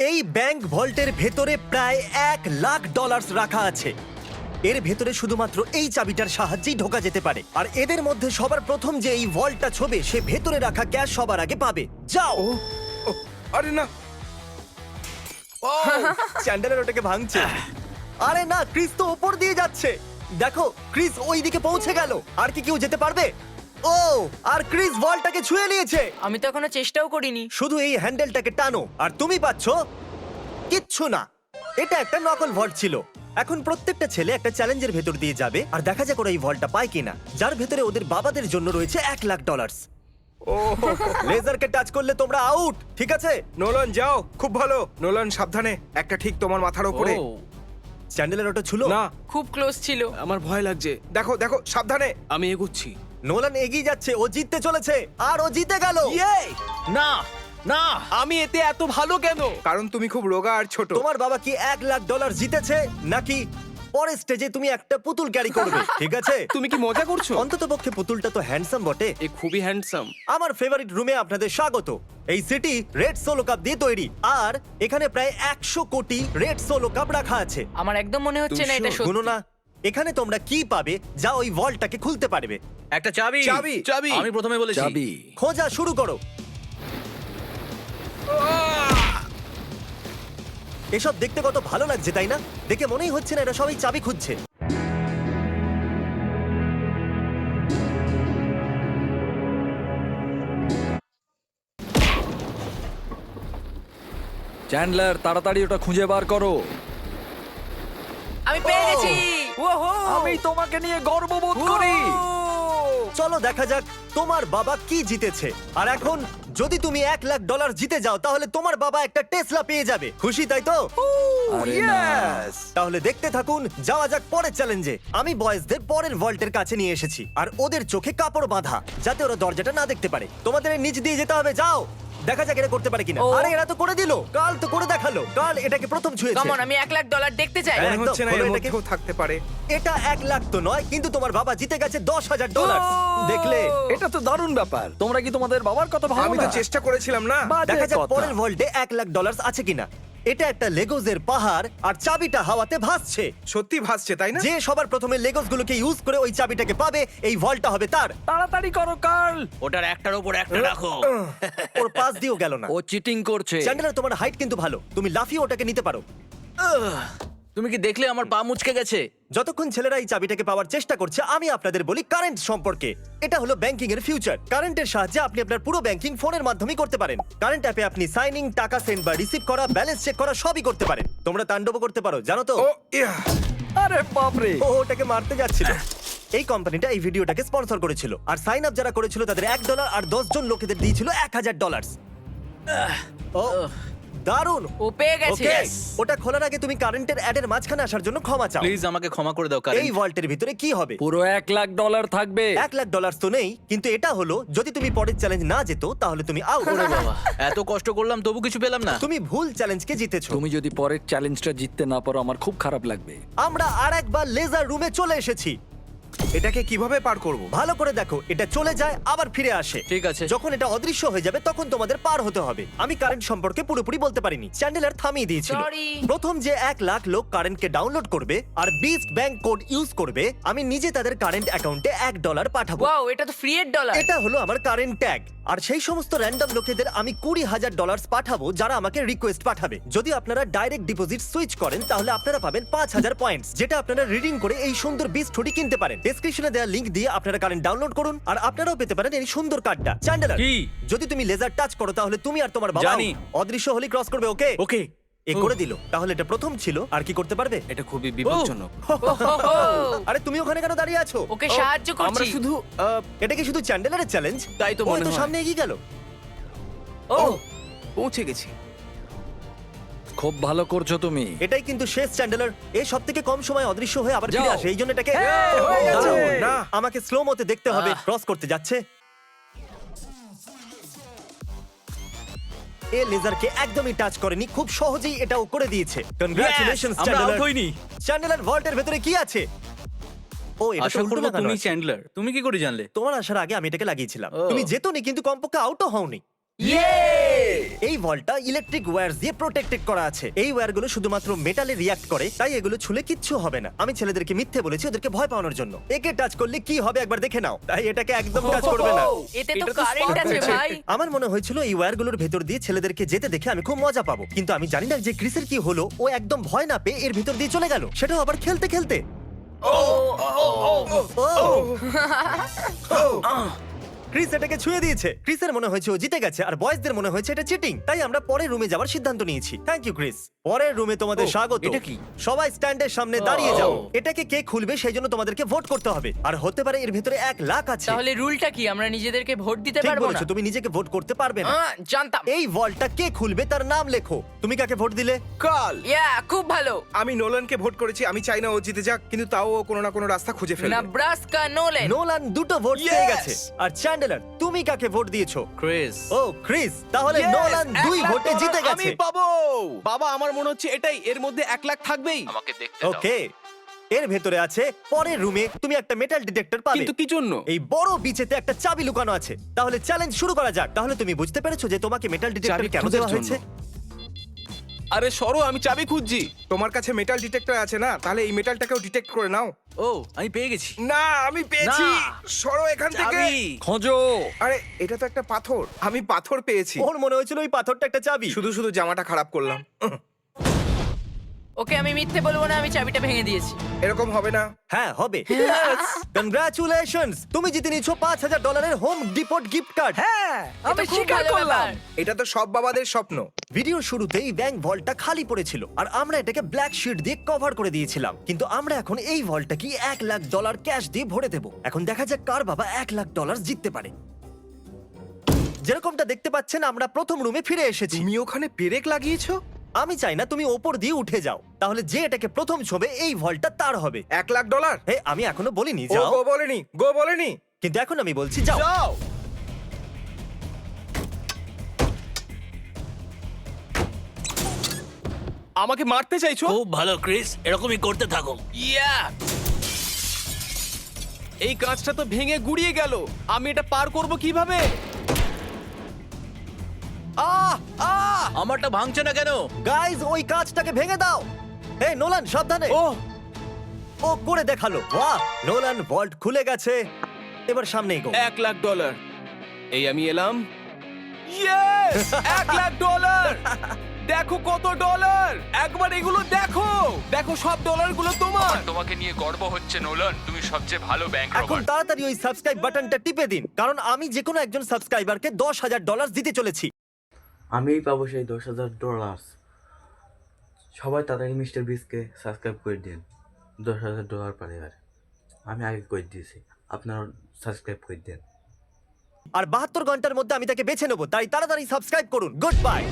এই ব্যাংক ভল্টের ভেতরে প্রায় $1,00,000 রাখা আছে। এর ভেতরে শুধুমাত্র এই চাবিটার সাহায্যেই ঢোকা যেতে পারে। আর এদের মধ্যে সবার প্রথম যে এই ভল্টটা ছোবে সে ভেতরে রাখা ক্যাশ সবার আগে পাবে। যাও। ও, আরে না। চ্যান্ডেলার ওটাকে ভাঙছে। আরে না, ক্রিস তো উপর দিয়ে যাচ্ছে। দেখো, ক্রিস ওই দিকে পৌঁছে গেল। আর কি কেউ যেতে পারবে? ও, আর ক্রিস ভল্টটাকে ছুঁয়ে নিয়েছে। আমি তো এখনো চেষ্টাও করিনি। শুধু এই হ্যান্ডেলটাকে টানো আর তুমি পাচ্ছ কিচ্ছু না। এটা একটা নকল ভল্ট ছিল। এখন প্রত্যেকটা ছেলে একটা চ্যালেঞ্জের ভেতর দিয়ে যাবে আর দেখা যাক ওরা এই ভল্টটা পায় কিনা, যার ভেতরে ওদের বাবাদের জন্য রয়েছে $1,00,000। ও লেজারকে টাচ করলে তোমরা আউট, ঠিক আছে? নোলান যাও, খুব ভালো। নোলান সাবধানে, একটা ঠিক তোমার মাথার উপরে। চ্যান্ডেলের ওটা ছিল না, খুব ক্লোজ ছিল। আমার ভয় লাগছে। দেখো দেখো সাবধানে। আমি এগুচ্ছি। নোলান এগিয়ে যাচ্ছে, ও জিততে চলেছে আর ও জিতে গেল। না না, আমি এতে এত ভালো কেন? কারণ তুমি খুব রোগা আর ছোট। তোমার বাবা কি $1,00,000 জিতেছে নাকি পরের স্টেজে তুমি একটা পুতুল ক্যারি করবে? ঠিক আছে, তুমি কি মজা করছো? অন্ততপক্ষে পুতুলটা তো হ্যান্ডসাম বটে। এ খুবই হ্যান্ডসাম। আমার ফেভারিট রুমে আপনাদের স্বাগত। এই সিটি রেড সোলো কাপ দিয়ে তৈরি আর এখানে প্রায় 100 কোটি রেড সোলো কাপ রাখা আছে। আমার একদম মনে হচ্ছে না এটা গুনো সত্যি। না, এখানে তোমরা কি পাবে যা ওই ভল্টটাকে খুলতে পারবে? একটা চাবি। চাবি। চাবি। আমি প্রথমে বলেছি চাবি। খোঁজা শুরু করো। এসব দেখতে কত ভালো লাগছে তাই না? দেখে মনেই হচ্ছে না এরা সবাই চাবি খুঁজছে। চ্যান্ডলার, তাড়াতাড়ি ওটা খুঁজে বার করো। আমি পেয়ে গেছি। আমি তোমাকে নিয়ে গর্ববোধ করি। চলো দেখা যাক তোমার বাবা কি জিতেছে। আর এখন যদি তুমি $1,00,000 জিতে যাও তাহলে তোমার বাবা একটা টেসলা পেয়ে যাবে। খুশি তাই তো? আরে না। তাহলে দেখতে থাকুন, যাওয়া যাক পরের চ্যালেঞ্জে। আমি বয়েজদের পরের ভল্টের কাছে নিয়ে এসেছি আর ওদের চোখে কাপড় বাঁধা যাতে ওরা দরজাটা না দেখতে পারে। তোমাদের এর নিচ দিয়ে যেতে হবে, যাও। দেখা যাক এরা করতে পারে কিনা। ও। আরে এরা তো করে দিল, কাল তো করে দেখালো। কাল এটাকে প্রথম ছুঁয়েছে। কমন, আমি $1,00,000 দেখতে চাই। হ্যাঁ। মনে হচ্ছে না একদম, এর হলো এটাকে। মধ্যেও থাকতে পারে। এটা $1,00,000 তো নয়, কিন্তু তোমার বাবা জিতে গেছে $10,000। দেখলে? এটা তো দারুণ ব্যাপার। তোমরা কি তোমাদের বাবার কথা ভাবো আমি তো না? চেষ্টা করেছিলাম না। বাজে দেখা যাক কথা। পরের ভল্টে $1,00,000 আছে কিনা। এটা একটা লেগোজের পাহাড় আর চাবিটা হাওয়াতে ভাসছে। সত্যি ভাসছে তাই না? যে সবার প্রথমে লেগোস গুলোকে ইউজ করে ওই চাবিটাকে পাবে, এই ভল্টটা হবে তার। তাড়াতাড়ি করো কার্ল। ওটার একটার উপর একটা রাখো। ওর পাশ দিয়েও গেল না। ও চিটিং করছে। চ্যান্ডেলার, তোমার হাইট কিন্তু ভালো, তুমি লাফিয়ে ওটাকে নিতে পারো। তুমি কি দেখলে আমার পা মুচকে গেছে? যতক্ষণ ছেলেরা এই চাবিটাকে পাওয়ার চেষ্টা করছে, আমি আপনাদের বলি কারেন্ট সম্পর্কে। এটা হলো ব্যাংকিং এর ফিউচার। কারেন্টের সাহায্যে আপনি আপনার পুরো ব্যাংকিং ফোনের মাধ্যমেই করতে পারেন। কারেন্ট অ্যাপে আপনি সাইনিং, টাকা সেন্ড বা রিসিভ করা, ব্যালেন্স চেক করা সবই করতে পারেন। তোমরা তাণ্ডব করতে পারো, জানো তো? ও ইয়া। আরে বাপরে। ও ওটাকে মারতে যাচ্ছিল। এই কোম্পানিটা এই ভিডিওটাকে স্পন্সর করেছিল আর সাইন আপ যারা করেছিল তাদের $1 আর 10 জন লোকেদের দিয়েছিল $1,000। ও দারুণ। ও পেয়ে গেছে। ওকে, ওটা খোলার আগে তুমি কারেন্টের অ্যাডের মাঝখানে আসার জন্য ক্ষমা চাও। প্লিজ আমাকে ক্ষমা করে দাও এই কারণ ভল্টের ভিতরে কি হবে? পুরো $1,00,000 থাকবে। $1,00,000 তো নেই, কিন্তু এটা হলো যদি তুমি পরের চ্যালেঞ্জ না যেত তাহলে তুমি আউট। এত কষ্ট করলাম তবু কিছু পেলাম না। তুমি ভুল চ্যালেঞ্জকে জিতেছো। তুমি যদি পরের চ্যালেঞ্জটা জিততে না পারো আমার খুব খারাপ লাগবে। আমরা আরেকবার লেজার রুমে চলে এসেছি। এটাকে কিভাবে পার করব? ভালো করে দেখো, এটা চলে যায় আবার ফিরে আসে। ঠিক আছে। যখন এটা অদৃশ্য হয়ে যাবে তখন তোমাদের পার হতে হবে। আমি কারেন্ট সম্পর্কে পুরোপুরি বলতে পারিনি, চ্যান্ডেলার থামিয়ে দিয়েছিল। Sorry. প্রথম যে 1,00,000 লোক কারেন্টকে ডাউনলোড করবে আর বিস্ট ব্যাংক কোড ইউজ করবে, আমি নিজে তাদের কারেন্ট অ্যাকাউন্টে $1 পাঠাবো। ওয়াও, এটা তো ফ্রি এর ডলার। এটা হলো আমার কারেন্ট ট্যাগ। আর সেই সমস্ত র্যান্ডম লোকেদের আমি $20,000 পাঠাবো যারা আমাকে রিকোয়েস্ট পাঠাবে। যদি আপনারা ডাইরেক্ট ডিপোজিট সুইচ করেন তাহলে আপনারা পাবেন 5,000 পয়েন্টস, যেটা আপনারা রিডিং করে এই সুন্দর বিস্ট হুডি কিনতে পারেন। ডেসক্রিপশনে দেওয়া লিংক দিয়ে আপনারা কারেন্ট ডাউনলোড করুন আর আপনারাও পেতে পারেন এই সুন্দর কার্ডটা। চ্যান্ডেলার, কি? যদি তুমি লেজার টাচ করো তাহলে তুমি আর তোমার বাবা জানি। অদৃশ্য হলে ক্রস করবে। ওকে ওকে। এ করে দিল। তাহলে এটা প্রথম ছিল, আর কি করতে পারবে? এটা খুবই বিপজ্জনক। আরে তুমি ওখানে কেন দাঁড়িয়ে আছো? ওকে সাহায্য আমরা করছি। শুধু এটা কি শুধু চ্যান্ডেলারের চ্যালেঞ্জ? তাই তো মনে তো হয়। সামনে এগিয়ে গেল। ও পৌঁছে গেছি। খুব ভালো করছো তুমি। এটাই কিন্তু শেষ চ্যান্ডেলার। এই সব থেকে কম সময় অদৃশ্য হয়ে আবার ফিরে যাও। আসে, এই জন্য এটাকে হয়ে গেছে। দাঁড়াও, না। আমাকে স্লো মতে দেখতে হবে। ক্রস করতে যাচ্ছে। এ লেজারকে একদমই টাচ করেনি, খুব সহজেই এটাও করে দিয়েছে। কনগ্রাচুলেশনস আমরা চ্যান্ডেলার। আউট হইনি। চ্যান্ডেলার ভল্টের ভেতরে কি আছে? ও এটা তো আশা উল্টো করবো লাগানো তুমি আছে। চ্যান্ডলার। তুমি কি করে জানলে? তোমার আসার আগে আমি এটাকে লাগিয়েছিলাম। ও। তুমি যেতনি, কিন্তু কমপক্ষে আউটও হওনি। এই ভলটা ইলেকট্রিক ওয়্যার দিয়ে প্রোটেক্টেড করা আছে। এই ওয়্যারগুলো শুধুমাত্র মেটালে রিয়াক্ট করে, তাই এগুলো ছুলে কিচ্ছু হবে না। আমি ছেলেদেরকে মিথ্যে বলেছি ওদেরকে ভয় পাওয়ানোর জন্য। একে টাচ করলে কি হবে একবার দেখে নাও, তাই এটাকে একদম টাচ করবে না। এতে তো এটা তো কারেন্ট spark আছে আছে। ভাই। আমার মনে হয়েছিল এই ওয়্যারগুলোর ভেতর দিয়ে ছেলেদেরকে যেতে দেখে আমি খুব মজা পাবো, কিন্তু আমি জানি না যে ক্রিসের কি হলো। ও একদম ভয় না পেয়ে এর ভিতর দিয়ে চলে গেল, সেটাও আবার খেলতে খেলতে। ক্রিস এটাকে ছুঁয়ে দিয়েছে। ক্রিসের মনে হয়েছে ও জিতে গেছে, আর বয়েজদের মনে হয়েছে এটা চিটিং। তাই আমরা পরের রুমে যাওয়ার সিদ্ধান্ত নিয়েছি। Thank you Chris. পরের রুমে তোমাদের স্বাগত। এটা কি? সবাই স্ট্যান্ডের সামনে দাঁড়িয়ে যাও। এটাকে কে খুলবে সেই জন্য তোমাদেরকে ভোট করতে হবে, আর হতে পারে এর ভিতরে 1 লাখ আছে। তাহলে রুলটা কি, আমরা নিজেদেরকে ভোট দিতে ঠিক পারবো না? বলেছো, তুমি নিজেকে ভোট করতে পারবে না। জানতাম। এই ভলটা কে খুলবে তার নাম লেখো। তুমি কাকে ভোট দিলে? কাল খুব ভালো। আমি নোলানকে ভোট করেছি। আমি চাই না ও জিতে যাক, কিন্তু তাও ও কোনো না কোনো রাস্তা খুঁজে ফেলবে। নেব্রাস্কা নোলেন। নোলান 2টো ভোট পেয়ে গেছে। আর চ্যান্ডেলার, তুমি কাকে ভোট দিয়েছো? ক্রিস। ও ক্রিস, তাহলে Yes! নোলান 2 1 লাখ ভোটে ডলার জিতে আমি গেছে। পাবো। বাবা, আমার মনে হচ্ছে এটাই, এর মধ্যে 1 লাখ থাকবেই। আমাকে দেখতে ওকে, এর ভেতরে আছে পরের রুমে তুমি একটা মেটাল ডিটেক্টর পাবে। কিন্তু কি জন্য? এই বড় বিচেতে একটা চাবি লুকানো আছে। তাহলে চ্যালেঞ্জ শুরু করা যাক। তাহলে তুমি বুঝতে পেরেছো যে তোমাকে মেটাল ডিটেক্টর চাবি কেন খোঁজার দেওয়া হয়েছে? জন্য। আরে সরো, আমি চাবি খুঁজছি। তোমার কাছে মেটাল ডিটেক্টর আছে না? তাহলে এই মেটালটাকেও ডিটেক্ট করে নাও। ও, আমি পেয়ে গেছি। না, আমি পেয়েছি। না। সরো এখান থেকে। চাবি। খোঁজো। আরে এটা তো একটা পাথর। আমি পাথর পেয়েছি। ওর মনে হয়েছিল ওই পাথরটা একটা চাবি। শুধু শুধু জামাটা খারাপ করলাম। ওকে, আমি মিথ্যে বলবো না, আমি চাবিটা ভেঙে দিয়েছি। এরকম হবে না। হ্যাঁ হবে। কনগ্রাচুলেশনস, তুমি জিতে নিয়েছো $5000 হোম ডিপোর্ট গিফট কার্ড। হ্যাঁ, এ তো খুব ভালো ব্যাপার। এটা তো সব বাবাদের স্বপ্ন। ভিডিও শুরুতেই ব্যাংক ভল্টটা খালি পড়েছিল, আর আমরা এটাকে ব্ল্যাক শিট দিয়ে কভার করে দিয়েছিলাম। কিন্তু আমরা এখন এই ভল্টটাকে $1 লাখ ক্যাশ দিয়ে ভরে দেব। এখন দেখা যাক কার বাবা $1 লাখ জিততে পারে। যেরকমটা দেখতে পাচ্ছেন, আমরা প্রথম রুমে ফিরে এসেছি। তুমি ওখানে পেরেক লাগিয়েছো? আমি চাই না তুমি ওপর দিয়ে উঠে যাও, তাহলে যে এটাকে প্রথম ছবে এই ভল্টটা তার হবে। $1 লাখ? হে, আমি এখনো বলিনি ও যাও, গো বলেনি, গো বলেনি। কিন্তু এখন আমি বলছি যাও। যাও। আমাকে মারতে চাইছো? খুব ভালো ক্রিস, এরকমই করতে থাকো। ইয়া, এই কাঁচটা তো ভেঙে গুড়িয়ে গেল। আমি এটা পার করব কিভাবে? আহ আহ আমারটা ভাঙছে না কেন? গাইজ, ওই কাঁচটাকে ভেঙে দাও। হে নোলান, সাবধানে। ও ও করে দেখালো। বাহ, নোলান ভল্ট খুলে গেছে। এবার সামনে এগো। $1 লাখ। এই আমি এলাম। ইয়েস, $1 লাখ। দেখো কত ডলার। একবার এগুলো দেখো। দেখো সব ডলারগুলো তোমার। তোমাকে নিয়ে গর্ব হচ্ছে নোলান, তুমি সবচেয়ে ভালো ব্যাংক এখন রবার। তাড়াতাড়ি ওই সাবস্ক্রাইব বাটনটা টিপে দিন, কারণ আমি যে কোনো একজন সাবস্ক্রাইবারকে $10,000 দিতে চলেছি। আমিই পাবো সেই $10,000। সবাই তাড়াতাড়ি মিস্টার বিস্টকে সাবস্ক্রাইব করে দিন। $10,000 পারে এবার। আমি আগে করে দিয়েছি, আপনারা সাবস্ক্রাইব করে দিন। আর 72 ঘন্টার মধ্যে আমি তাকে বেছে নেবো, তাই তাড়াতাড়ি সাবস্ক্রাইব করুন। Good bye.